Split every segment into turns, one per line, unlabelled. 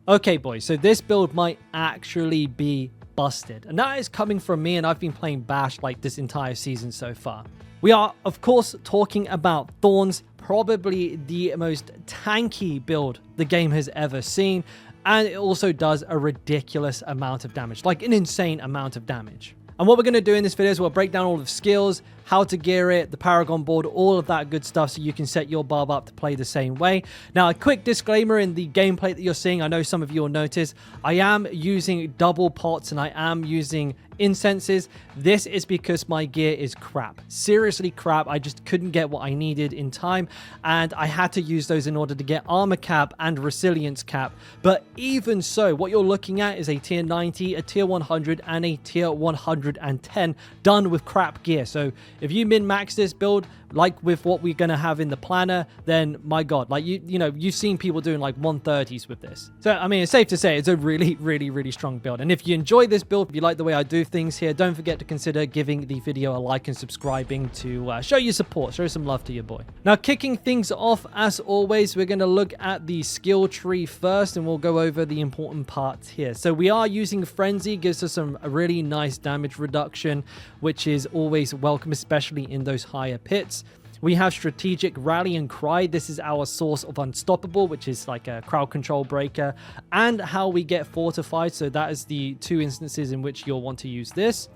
Okay, boys, so this build might actually be busted. And that is coming from me, and I've been playing Bash like this entire season so far. We are, of course, talking about Thorns, probably the most tanky build the game has ever seen. And it also does a ridiculous amount of damage, like an insane amount of damage. And what we're going to do in this video is we'll break down all of the skills, how to gear it, the Paragon board, all of that good stuff so you can set your barb up to play the same way. Now, a quick disclaimer in the gameplay that you're seeing, I know some of you will notice, I am using double pots and I am using incenses. This is because my gear is crap. Seriously crap. I just couldn't get what I needed in time, and I had to use those in order to get armor cap and resilience cap. But even so, what you're looking at is a tier 90, a tier 100, and a tier 110 done with crap gear. So if you min-max this build like with what we're going to have in the planner, then my god, like you know, you've seen people doing like 130s with this. So I mean, it's safe to say it's a really strong build. And if you enjoy this build, if you like the way I do things here, don't forget to consider giving the video a like and subscribing to show your support, show some love to your boy. Now, kicking things off, as always, we're going to look at the skill tree first, and we'll go over the important parts here. So we are using Frenzy, gives us some really nice damage reduction, which is always welcome, especially in those higher pits. We have Strategic Rally and Cry. This is our source of Unstoppable, which is like a crowd control breaker, and how we get Fortified. So that is the two instances in which you'll want to use this.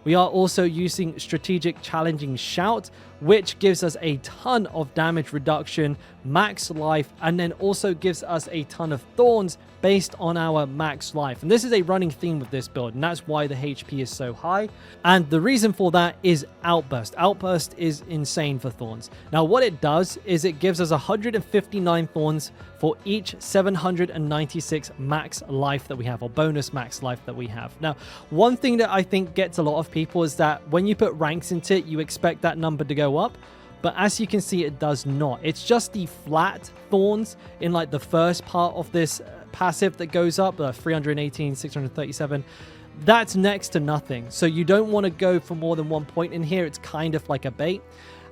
We are also using Strategic Challenging Shout, which gives us a ton of damage reduction, max life, and then also gives us a ton of Thorns based on our max life. And this is a running theme with this build, and that's why the HP is so high. And the reason for that is Outburst. Outburst is insane for Thorns. Now, what it does is it gives us 159 Thorns for each 796 max life that we have, or bonus max life that we have. Now, one thing that I think gets a lot of people is that when you put ranks into it, you expect that number to go up. But as you can see, it does not. It's just the flat Thorns in like the first part of this passive that goes up, 318, 637. That's next to nothing. So you don't want to go for more than 1 point in here. It's kind of like a bait.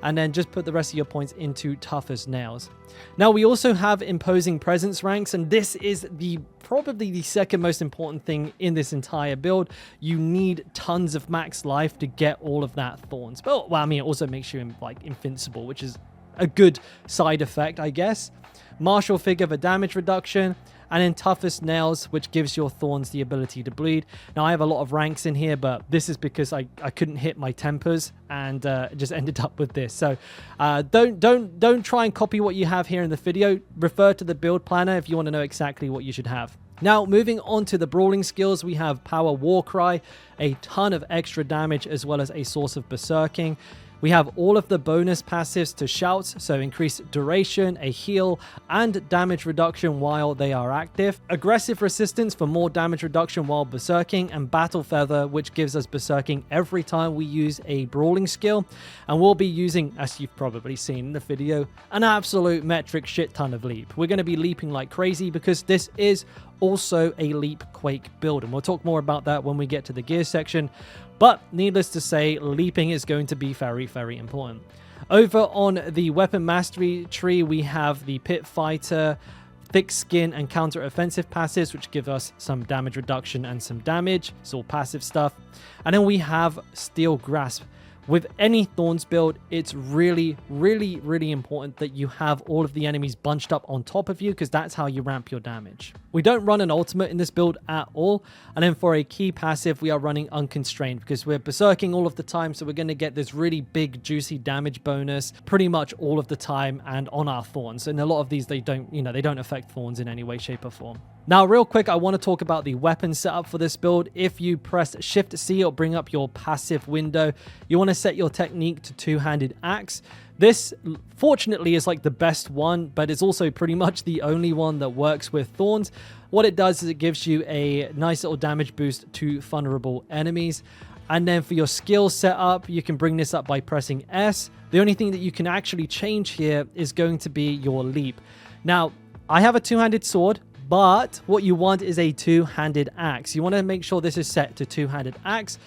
And then just put the rest of your points into Tough as Nails. Now, we also have Imposing Presence ranks, and this is probably the second most important thing in this entire build. You need tons of max life to get all of that Thorns. But, well, I mean, it also makes you like invincible, which is a good side effect, I guess. Martial Figure for damage reduction, and then Toughest Nails, which gives your Thorns the ability to bleed. Now, I have a lot of ranks in here, but this is because I couldn't hit my tempers, and just ended up with this. So don't try and copy what you have here in the video. Refer to the build planner if you want to know exactly what you should have. Now, moving on to the brawling skills, we have Power Warcry, a ton of extra damage, as well as a source of berserking. We have all of the bonus passives to shouts, so increased duration, a heal, and damage reduction while they are active. Aggressive resistance for more damage reduction while berserking, and battle feather, which gives us berserking every time we use a brawling skill. And we'll be using, as you've probably seen in the video, an absolute metric shit ton of leap. We're going to be leaping like crazy because this is also a leap quake build, and we'll talk more about that when we get to the gear section. But needless to say, leaping is going to be very important. Over on the weapon mastery tree, we have the Pit Fighter, Thick Skin, and Counter Offensive passives, which give us some damage reduction and some damage. It's all passive stuff. And then we have Steel Grasp. With any Thorns build, it's really important that you have all of the enemies bunched up on top of you, because that's how you ramp your damage. We don't run an ultimate in this build at all. And then for a key passive, we are running Unconstrained, because we're berserking all of the time, so we're going to get this really big, juicy damage bonus pretty much all of the time and on our Thorns. And a lot of these, they don't affect Thorns in any way, shape, or form. Now, real quick, I want to talk about the weapon setup for this build. If you press Shift-C or bring up your passive window, you want to set your technique to Two-Handed Axe. This, fortunately, is like the best one, but it's also pretty much the only one that works with Thorns. What it does is it gives you a nice little damage boost to vulnerable enemies. And then for your skill setup, you can bring this up by pressing S. The only thing that you can actually change here is going to be your leap. Now, I have a two-handed sword, but what you want is a two-handed axe. You want to make sure this is set to two-handed axe,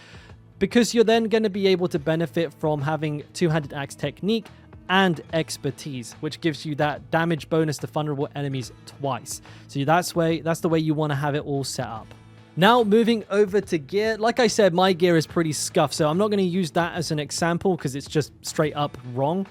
because you're then going to be able to benefit from having two-handed axe technique and expertise, which gives you that damage bonus to vulnerable enemies twice. So that's the way you want to have it all set up. Now moving over to gear, like I said, my gear is pretty scuffed, so I'm not going to use that as an example because it's just straight up wrong.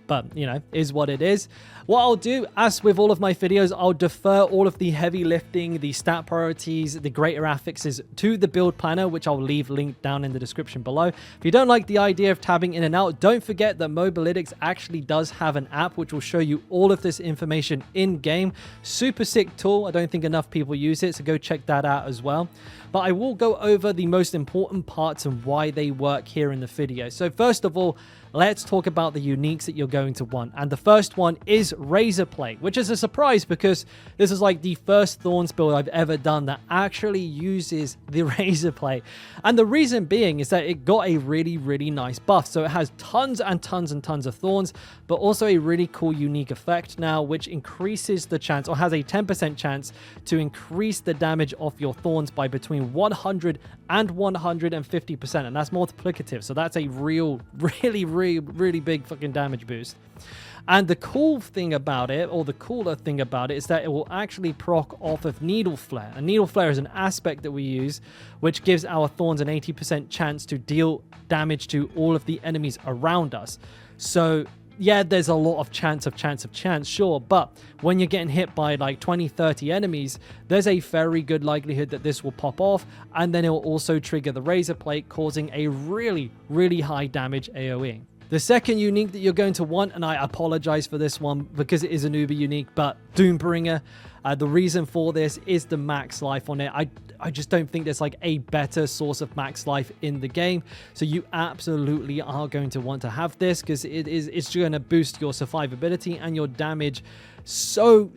But, you know, is what it is. What I'll do, as with all of my videos, I'll defer all of the heavy lifting, the stat priorities, the greater affixes to the build planner, which I'll leave linked down in the description below. If you don't like the idea of tabbing in and out, don't forget that Mobalytics actually does have an app which will show you all of this information in-game. Super sick tool. I don't think enough people use it, so go check that out as well. But I will go over the most important parts and why they work here in the video. So first of all, let's talk about the uniques that you're going to want. And the first one is Razor Plate, which is a surprise because this is like the first Thorns build I've ever done that actually uses the Razor Plate. And the reason being is that it got a really, really nice buff. So it has tons and tons and tons of Thorns, but also a really cool unique effect now, which increases the chance, or has a 10% chance to increase the damage of your Thorns by between 100 and 150%, and that's multiplicative, so that's a really big fucking damage boost. And the cool thing about it, or the cooler thing about it, is that it will actually proc off of Needle Flare. And Needle Flare is an aspect that we use which gives our Thorns an 80% chance to deal damage to all of the enemies around us. So yeah, there's a lot of chance, sure, but when you're getting hit by like 20-30 enemies, there's a very good likelihood that this will pop off, and then it will also trigger the Razor Plate, causing a really high damage AoE. The second unique that you're going to want, and I apologize for this one because it is an uber unique, but Doombringer, the reason for this is the max life on it. I just don't think there's like a better source of max life in the game. So you absolutely are going to want to have this because it's going to boost your survivability and your damage so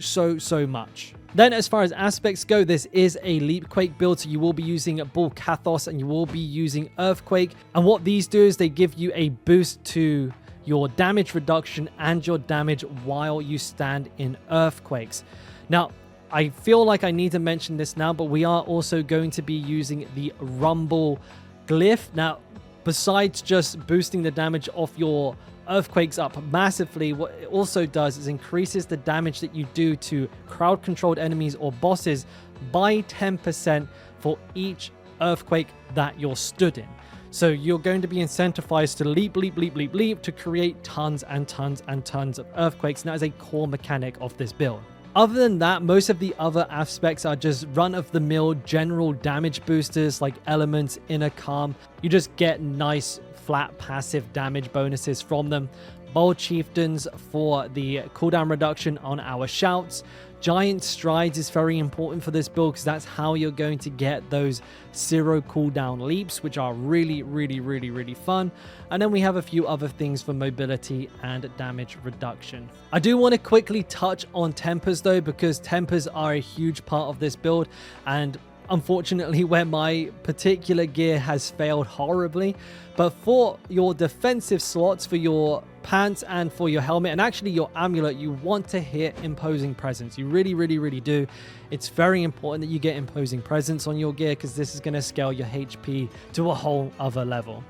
much. Then as far as aspects go, this is a Leapquake build, so you will be using Bull Kathos and you will be using Earthquake. And what these do is they give you a boost to your damage reduction and your damage while you stand in Earthquakes. Now, I feel like I need to mention this now, but we are also going to be using the Rumble Glyph. Now, besides just boosting the damage of your Earthquakes up massively, what it also does is increases the damage that you do to crowd-controlled enemies or bosses by 10% for each Earthquake that you're stood in. So you're going to be incentivized to leap to create tons and tons and tons of Earthquakes, and that is a core mechanic of this build. Other than that, most of the other aspects are just run-of-the-mill general damage boosters like Elements, Inner Calm. You just get nice flat passive damage bonuses from them. Bold Chieftains for the cooldown reduction on our shouts. Giant Strides is very important for this build because that's how you're going to get those 0 cooldown leaps, which are really fun. And then we have a few other things for mobility and damage reduction. I do want to quickly touch on tempers though, because tempers are a huge part of this build, and unfortunately where my particular gear has failed horribly. But for your defensive slots, for your pants and for your helmet, and actually your amulet, you want to hit Imposing Presence. You really do. It's very important that you get Imposing Presence on your gear because this is going to scale your HP to a whole other level.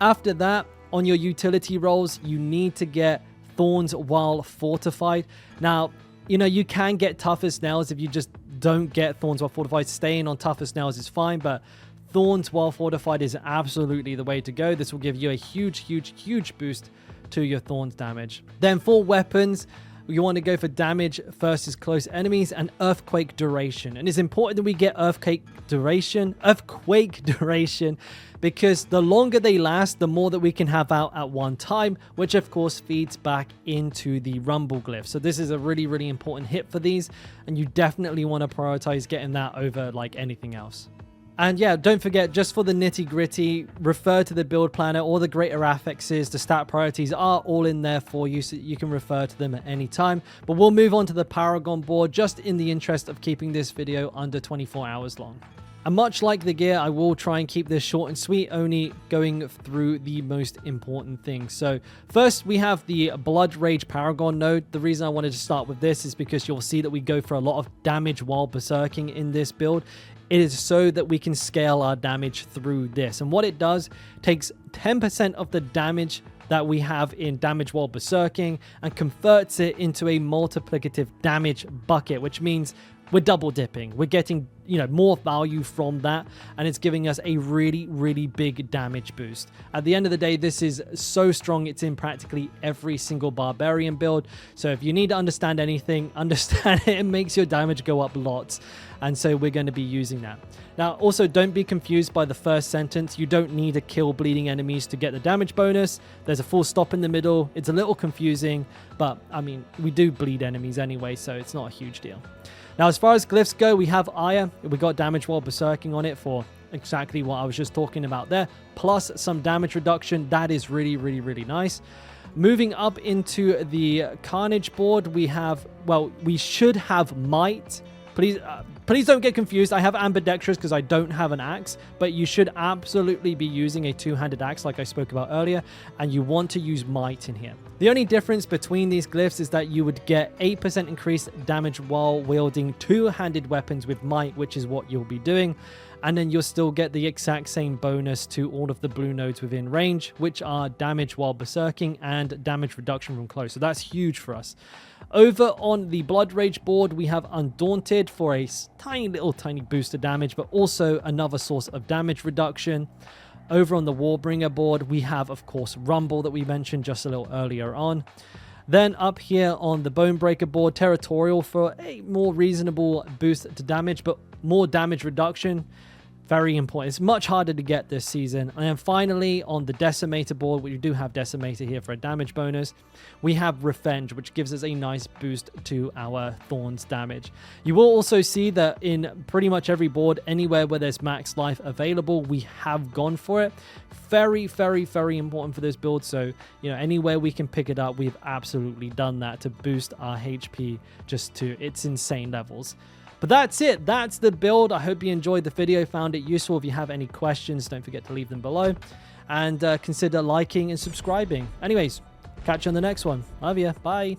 After that, on your utility rolls, you need to get Thorns while fortified. Now, you know, you can get Toughest Nails if you just don't get Thorns while fortified. Staying on Toughest Nails is fine, but Thorns while fortified is absolutely the way to go. This will give you a huge boost to your Thorns damage. Then for weapons, you want to go for damage versus close enemies and Earthquake duration. And it's important that we get Earthquake duration because the longer they last, the more that we can have out at one time, which of course feeds back into the Rumble Glyph. So this is a really important hit for these, and you definitely want to prioritize getting that over like anything else. And yeah, don't forget, just for the nitty gritty, refer to the build planner. All the greater affixes, the stat priorities are all in there for you, so you can refer to them at any time. But we'll move on to the Paragon board just in the interest of keeping this video under 24 hours long. And much like the gear, I will try and keep this short and sweet, only going through the most important things. So first, we have the Blood Rage Paragon node. The reason I wanted to start with this is because you'll see that we go for a lot of damage while berserking in this build. It is so that we can scale our damage through this. And what it does, takes 10% of the damage that we have in damage while berserking and converts it into a multiplicative damage bucket, which means we're double dipping. We're getting, more value from that, and it's giving us a really, really big damage boost. At the end of the day, this is so strong. It's in practically every single Barbarian build. So if you need to understand anything, understand it. It makes your damage go up lots. And so we're going to be using that. Now, also, don't be confused by the first sentence. You don't need to kill bleeding enemies to get the damage bonus. There's a full stop in the middle. It's a little confusing, but I mean, we do bleed enemies anyway, so it's not a huge deal. Now, as far as glyphs go, we have Aya. We got damage while berserking on it for exactly what I was just talking about there, plus some damage reduction. That is really, really, really nice. Moving up into the Carnage board, we have, well, we should have Might. Please don't get confused. I have ambidextrous because I don't have an axe, but you should absolutely be using a two-handed axe like I spoke about earlier, and you want to use Might in here. The only difference between these glyphs is that you would get 8% increased damage while wielding two-handed weapons with Might, which is what you'll be doing, and then you'll still get the exact same bonus to all of the blue nodes within range, which are damage while berserking and damage reduction from close. So that's huge for us. Over on the Blood Rage board, we have Undaunted for a tiny boost of damage, but also another source of damage reduction. Over on the Warbringer board, we have, of course, Rumble that we mentioned just a little earlier on. Then up here on the Bonebreaker board, Territorial for a more reasonable boost to damage, but more damage reduction. Very important. It's much harder to get this season. And then finally, on the Decimator board, we do have Decimator here for a damage bonus. We have Revenge, which gives us a nice boost to our Thorns damage. You will also see that in pretty much every board, anywhere where there's max life available, we have gone for it. Very, very, very important for this build. So, anywhere we can pick it up, we've absolutely done that to boost our HP just to its insane levels. But that's it. That's the build. I hope you enjoyed the video, found it useful. If you have any questions, don't forget to leave them below. And consider liking and subscribing. Anyways, catch you on the next one. Love ya. Bye.